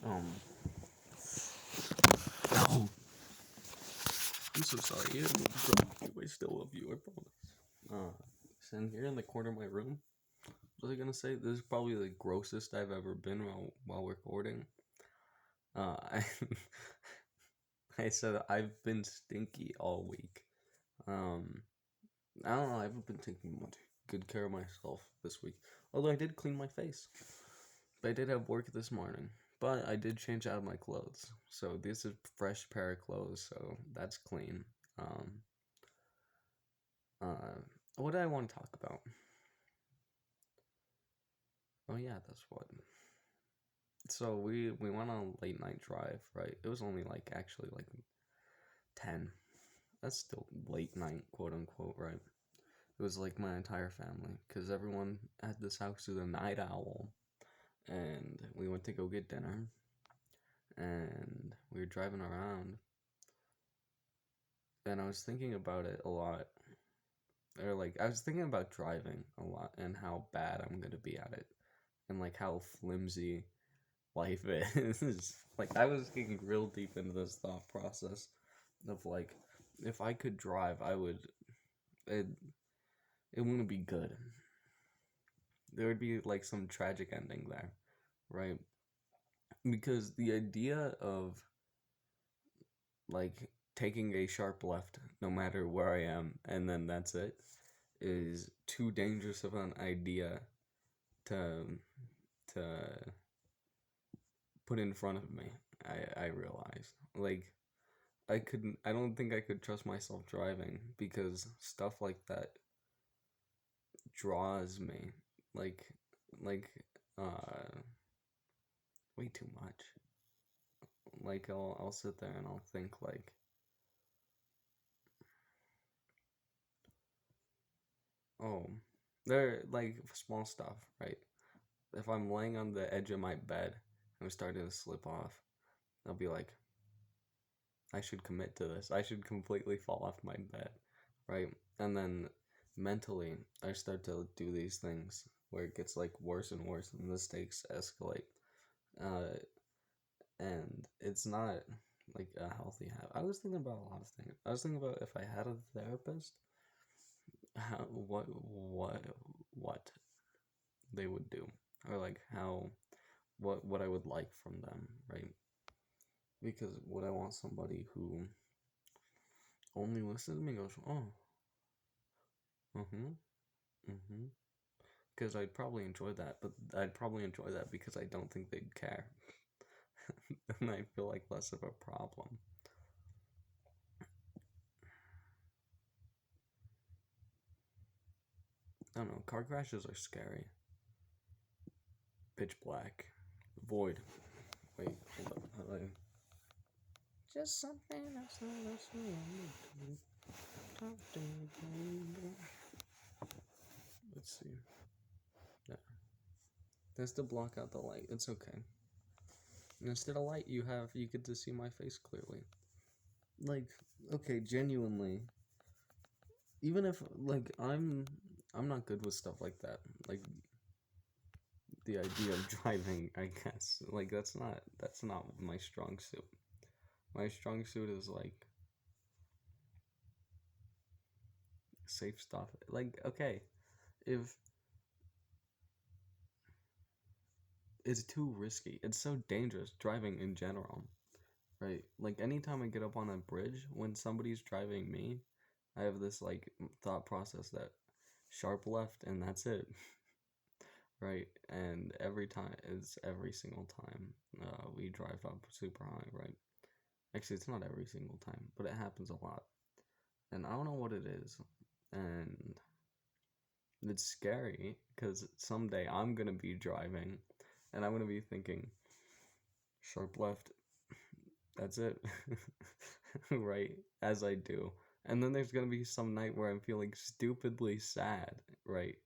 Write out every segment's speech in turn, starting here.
Um, oh, I'm so sorry. I still love you. I promise. Sitting here in the corner of my room. What was I gonna say? This is probably the grossest I've ever been while recording. I I said I've been stinky all week. Um, I don't know. I haven't been taking much good care of myself this week. Although I did clean my face. But I did have work this morning. But I did change out of my clothes. So this is a fresh pair of clothes, so that's clean. Um, uh, what did I want to talk about? Oh yeah, that's what. So we went on a late night drive, right? It was only actually 10. That's still late night, quote unquote, right? It was like my entire family, because everyone at this house is a night owl, and we went to go get dinner, and we were driving around, and I was thinking about it a lot. Or I was thinking about driving a lot and how bad I'm gonna be at it, and how flimsy life is. I was getting real deep into this thought process of if I could drive, I would. It it wouldn't be good. There would be some tragic ending there, right? Because the idea of like taking a sharp left no matter where I am and then that's it is too dangerous of an idea to to put in front of me. I realized I don't think I could trust myself driving because stuff like that draws me like like uh way too much. I'll sit there and I'll think oh, they're small stuff, right? If I'm laying on the edge of my bed and I'm starting to slip off, I'll be like, I should commit to this. I should completely fall off my bed, right? And then mentally, I start to do these things where it gets worse and worse, and the stakes escalate. Uh, and it's not a healthy habit. I was thinking about a lot of things. I was thinking about if I had a therapist, how what they would do, or how what I would like from them, right? Because would I want somebody who only listens to me and goes, oh, mm-hmm, mm-hmm. Because I'd probably enjoy that, but I'd probably enjoy that because I don't think they'd care. And I feel like less of a problem. I don't know, car crashes are scary. Pitch black. Void. Wait, hold up. How do I... Just something else. Let's see. Yeah. That's to block out the light. It's okay. And instead of light, you get to see my face clearly. Like, okay, genuinely. Even if I'm not good with stuff like that. Like the idea of driving, I guess. That's not my strong suit. My strong suit is safe stuff. Okay, if it's too risky, it's so dangerous driving in general, right? Anytime I get up on a bridge when somebody's driving me, I have this thought process that sharp left and that's it. Right? And every single time we drive up super high, right? Actually, it's not every single time, but it happens a lot. And I don't know what it is. And it's scary because someday I'm going to be driving and I'm going to be thinking, sharp left, that's it. Right? As I do. And then there's going to be some night where I'm feeling stupidly sad, right?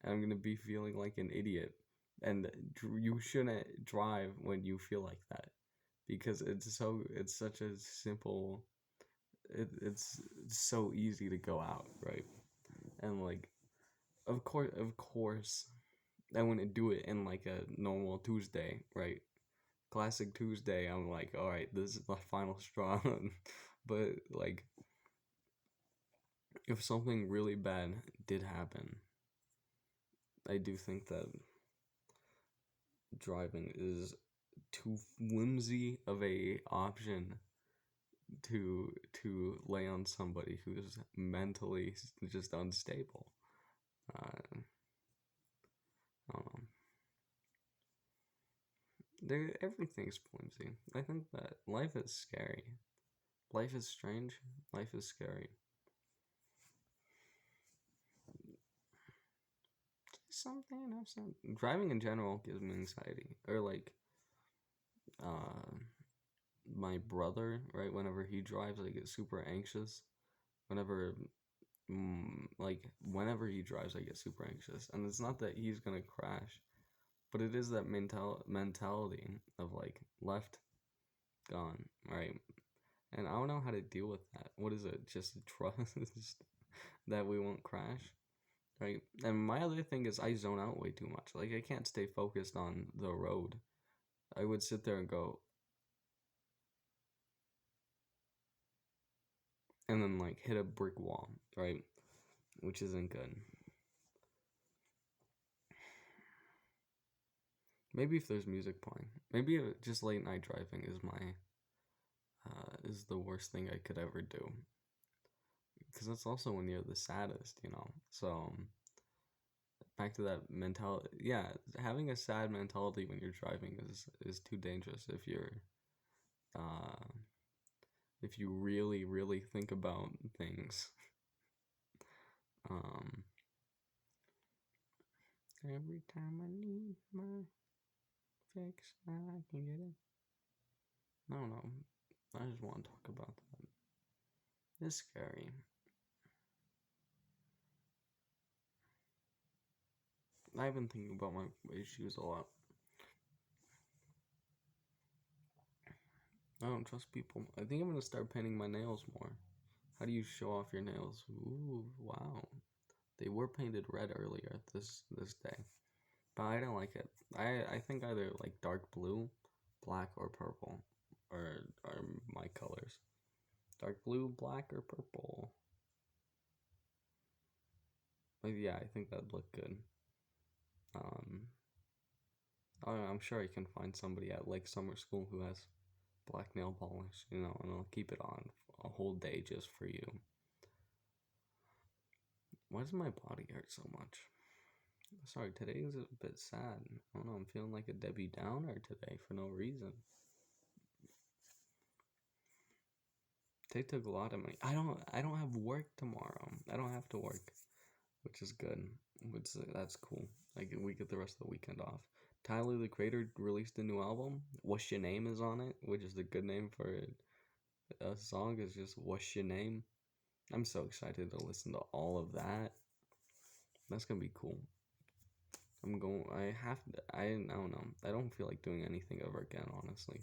And I'm going to be feeling like an idiot. And you shouldn't drive when you feel like that because it's such a simple it's so easy to go out, right? And of course I wouldn't do it in a normal Tuesday, right? Classic Tuesday, I'm like, all right, this is the final straw. But like, if something really bad did happen, I do think that driving is too flimsy of a option to lay on somebody who's mentally just unstable. I don't know. Everything's flimsy. I think that life is scary. Life is strange. Life is scary. Something I've said. Driving in general gives me anxiety. Or like, uh, my brother, right? Whenever he drives, I get super anxious. Whenever, whenever he drives, I get super anxious. And it's not that he's gonna crash, but it is that mentality of like left, gone, right? And I don't know how to deal with that. What is it? Just trust that we won't crash, right? And my other thing is I zone out way too much. Like I can't stay focused on the road. I would sit there and go, and then like hit a brick wall, right? Which isn't good. Maybe if there's music playing, maybe just late night driving is the worst thing I could ever do. Because that's also when you're the saddest, you know. So back to that mentality. Yeah, having a sad mentality when you're driving is too dangerous uh if you really think about things. Um, every time I need my fix, I can get it. I don't know. I just want to talk about that. It's scary. I've been thinking about my issues a lot. I don't trust people. I think I'm gonna start painting my nails more. How do you show off your nails? Ooh, wow. They were painted red earlier this day, but I don't like it. I think either like dark blue, black, or purple are my colors. Dark blue, black, or purple. But yeah, I think that'd look good. Um, I'm sure I can find somebody at like summer school who has black nail polish, you know, and I'll keep it on a whole day just for you. Why does my body hurt so much? Sorry, today is a bit sad. I don't know, I'm feeling like a Debbie Downer today for no reason. They took a lot of money. I don't have work tomorrow. I don't have to work, which is good. That's cool. We get the rest of the weekend off. Tyler the Creator released a new album. What's Your Name is on it, which is a good name for a song. Is just What's Your Name. I'm so excited to listen to all of that. That's gonna be cool. I don't know. I don't feel like doing anything ever again, honestly.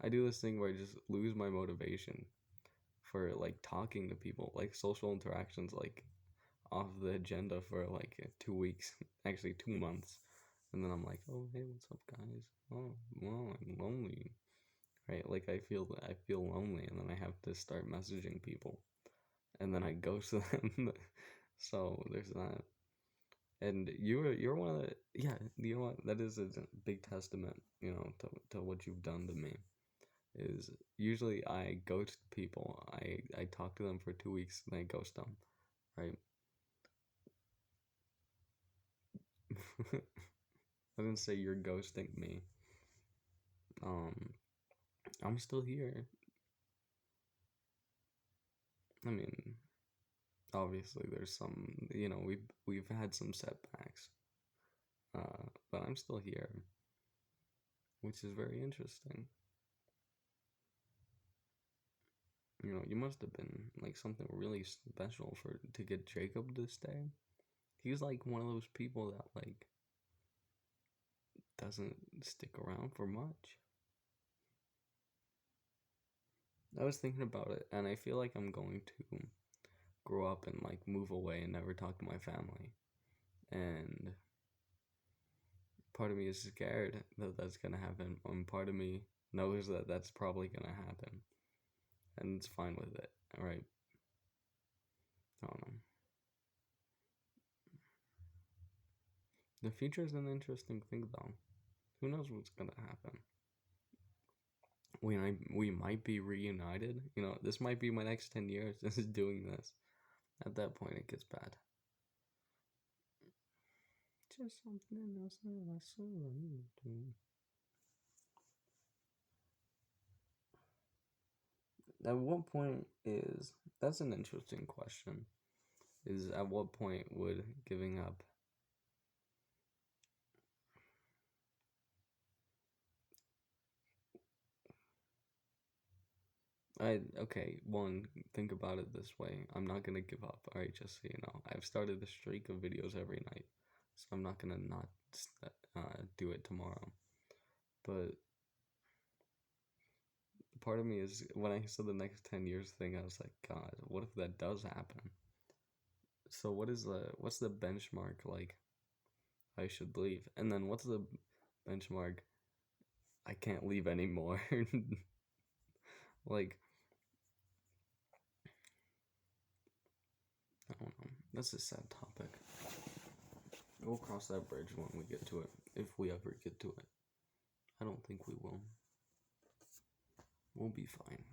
I do this thing where I just lose my motivation for like talking to people, like social interactions, like off the agenda for like 2 weeks, actually 2 months, and then I'm like, oh hey, what's up, guys? Oh, well, I'm lonely, right? Like I feel lonely, and then I have to start messaging people, and then I ghost them. So there's that. And you're one of the yeah, you know what? That is a big testament, you know, to what you've done to me. Is usually I ghost people. I talk to them for 2 weeks, and I ghost them, right? I didn't say you're ghosting me. Um, I'm still here. I mean, obviously there's some, you know, we've had some setbacks. But I'm still here, which is very interesting. You know, you must have been like something really special for to get Jacob to stay. He's like one of those people that like doesn't stick around for much. I was thinking about it, and I feel like I'm going to grow up and like move away and never talk to my family. And part of me is scared that that's gonna happen, and part of me knows that that's probably gonna happen, and it's fine with it. All right. I don't know. The future is an interesting thing, though. Who knows what's gonna happen? We might be reunited. You know, this might be my next 10 years. This is doing this. At that point, it gets bad. Just something else that I saw you do. At what point is that's an interesting question. Is at what point would giving up one, think about it this way. I'm not gonna give up, alright, just so you know. I've started a streak of videos every night. So I'm not gonna not do it tomorrow. But part of me is when I saw the next 10 years thing, I was like, God, what if that does happen? So what's the benchmark like I should leave? And then what's the benchmark I can't leave anymore? Like, I don't know. That's a sad topic. We'll cross that bridge when we get to it, if we ever get to it. I don't think we will. We'll be fine.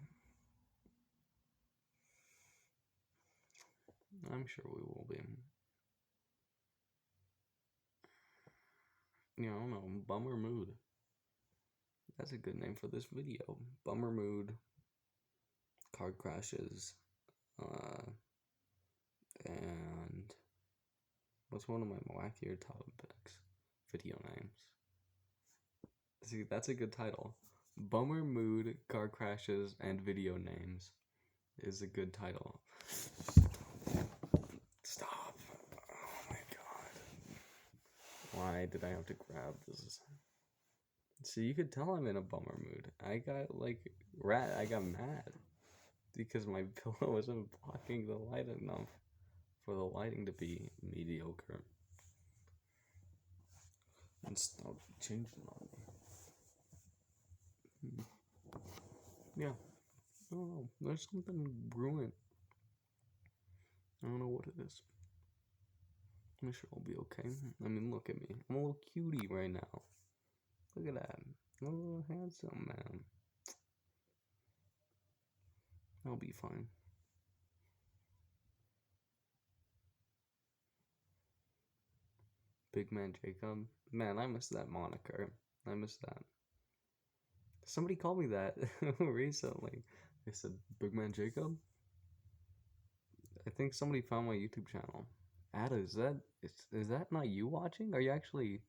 I'm sure we will be. Yeah, I don't know. Bummer mood. That's a good name for this video. Bummer mood. Car crashes. And what's one of my wackier topics? Video names. See, that's a good title. Bummer mood, car crashes, and video names is a good title. Stop. Oh my god. Why did I have to grab this? See, you could tell I'm in a bummer mood. I got mad because my pillow wasn't blocking the light enough for the lighting to be mediocre. And stop changing on me. Yeah. I don't know. There's something brewing. I don't know what it is. I'm sure I'll be okay. I mean, look at me. I'm a little cutie right now. Look at that. I'm a little handsome man. I'll be fine. Big Man Jacob. Man, I miss that moniker. I miss that. Somebody called me that recently. They said, Big Man Jacob? I think somebody found my YouTube channel. Ada, is that not you watching? Are you actually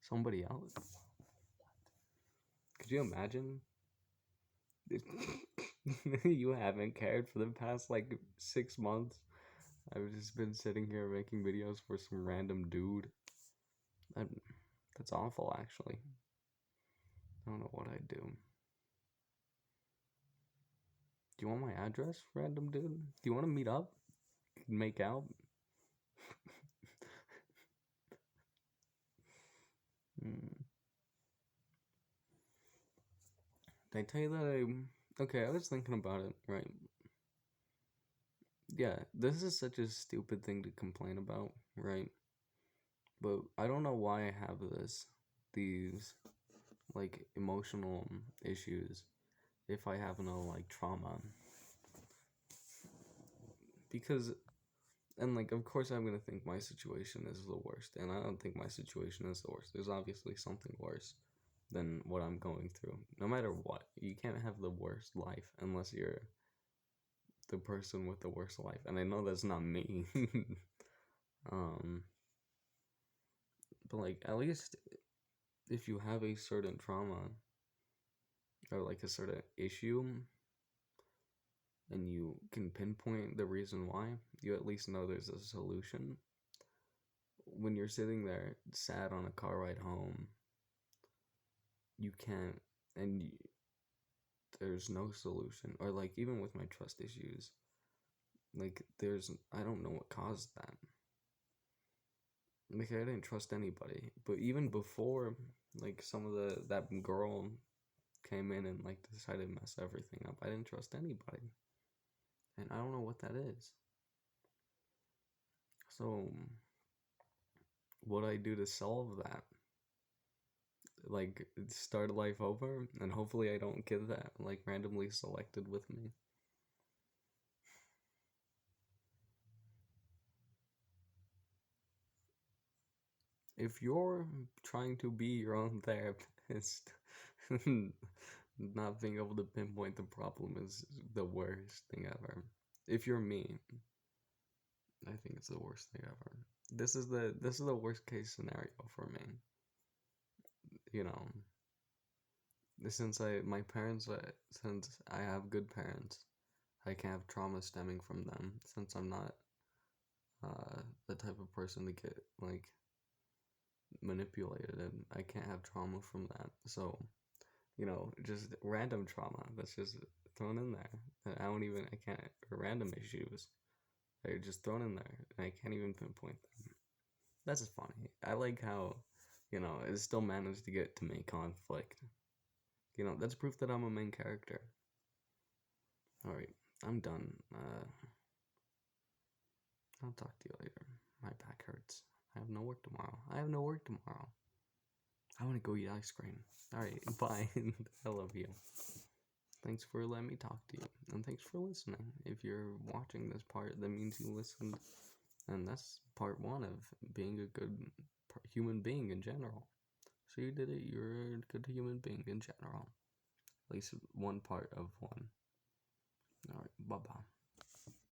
somebody else? Could you imagine? You haven't cared for the past like 6 months. I've just been sitting here making videos for some random dude. That's awful, actually. I don't know what I'd do. Do you want my address, random dude? Do you want to meet up? Make out? Did I tell you that okay, I was thinking about it, right? Yeah, this is such a stupid thing to complain about, right? But I don't know why I have these, like, emotional issues if I have no, like, trauma. Because, and, like, of course I'm gonna think my situation is the worst, and I don't think my situation is the worst. There's obviously something worse than what I'm going through. No matter what, you can't have the worst life unless you're the person with the worst life. And I know that's not me. But like at least if you have a certain trauma or like a certain issue and you can pinpoint the reason why, you at least know there's a solution. When you're sitting there sad on a car ride home, you can't, and there's no solution. Or like even with my trust issues, like I don't know what caused that. Like I didn't trust anybody. But even before, like some of that girl came in and like decided to mess everything up, I didn't trust anybody, and I don't know what that is. So, what I do to solve that? Like start life over, and hopefully I don't get that like randomly selected with me. If you're trying to be your own therapist, not being able to pinpoint the problem is the worst thing ever. If you're me, I think it's the worst thing ever. This is the worst case scenario for me. You know, since I have good parents, I can have trauma stemming from them. Since I'm not the type of person to get like manipulated, and I can't have trauma from that. So just random trauma that's just thrown in there. And I can't, random issues. They're just thrown in there, and I can't even pinpoint them. That's just funny. I like how, it still managed to get to make conflict. That's proof that I'm a main character. Alright, I'm done. I'll talk to you later. My back hurts. I have no work tomorrow. I want to go eat ice cream. Alright, bye. I love you. Thanks for letting me talk to you. And thanks for listening. If you're watching this part, that means you listened. And that's part one of being a good human being in general. So you did it. You're a good human being in general. At least one part of one. Alright, bye bye.